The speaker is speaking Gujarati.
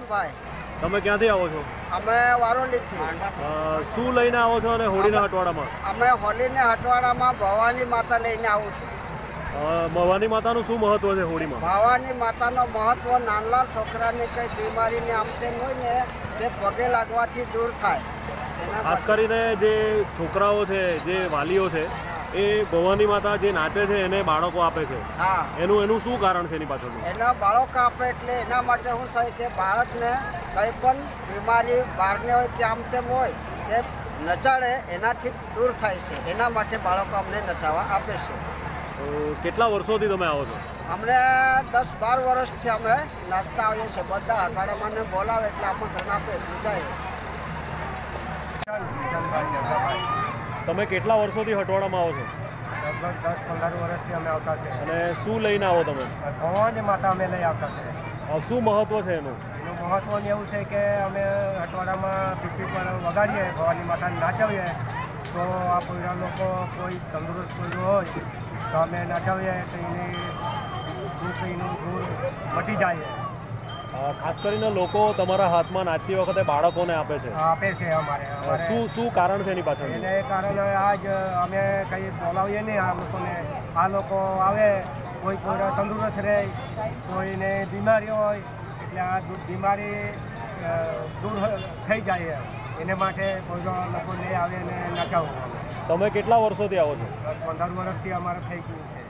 ભાઈ. તમે ક્યાંથી આવો છો? અમે વારોલીથી. શું લઈને આવો છો અને હોળીના હટવાડામાં? અમે હોળીના હટવાડામાં ભવાની માતા લઈને આવું છું. ભવાની માતાનું શું મહત્વ છે હોળીમાં? ભવાની માતાનો મહત્વ નાના છોકરાની કંઈ બીમારીને આમ તેમ હોય ને તે પગે લાગવાથી દૂર થાય. ખાસ કરીને જે છોકરાઓ છે, જે વાલીઓ છે, એ ભવાની માતા જે નાચે છે એને બાળકો આપે છે. હા, એનું શું કારણ છે એની પાછળનું? એના બાળકો આપે એટલે એના માટે શું થાય કે બાળકને કંઈ પણ બીમારી બહારને હોય કે આમ તેમ હોય તે નચાડે એનાથી દૂર થાય છે. એના માટે બાળકો અમને નચાવવા આપે છે. કેટલા વર્ષોથી તમે આવો છો? અમને 10-12 વર્ષથી અમે નાચતા આવીએ છીએ. બધા અઠવાડિયામાં બોલાવે એટલે આમંત્રણ આપે એટલું જાય. તમે કેટલા વર્ષોથી હટવાડામાં આવો છો? લગભગ 10-15 વર્ષથી અમે આવતા છે. અને શું લઈને આવો તમે? ભવાની માતા અમે લઈ આવતા છે. શું મહત્વ છે એનું? એનું મહત્વ એવું છે કે અમે અઠવાડિયામાં પીપી પર વગાડીએ, ભવાની માતાને નાચાવીએ તો આ પોયરા લોકો કોઈ તંદુરસ્ત કોઈ હોય તો અમે નાચાવીએ તો એનું દૂર મટી જાય. ખાસ કરીને લોકો તમારા હાથમાં નાચતી વખતે બાળકોને આપે છે. આપે છે અમારે. શું કારણ છે એની પાછળ? એને કારણે આજ અમે કંઈ બોલાવીએ નહીં આ લોકોને. આ લોકો આવે, કોઈ તંદુરસ્ત રહે, કોઈને બીમારી હોય એટલે આ બીમારી દૂર થઈ જાય. એને માટે કોઈ લોકો લઈ આવે ને નચાવવું. તમે કેટલા વર્ષોથી આવો છો? 15 વર્ષથી અમારે થઈ ગયું છે.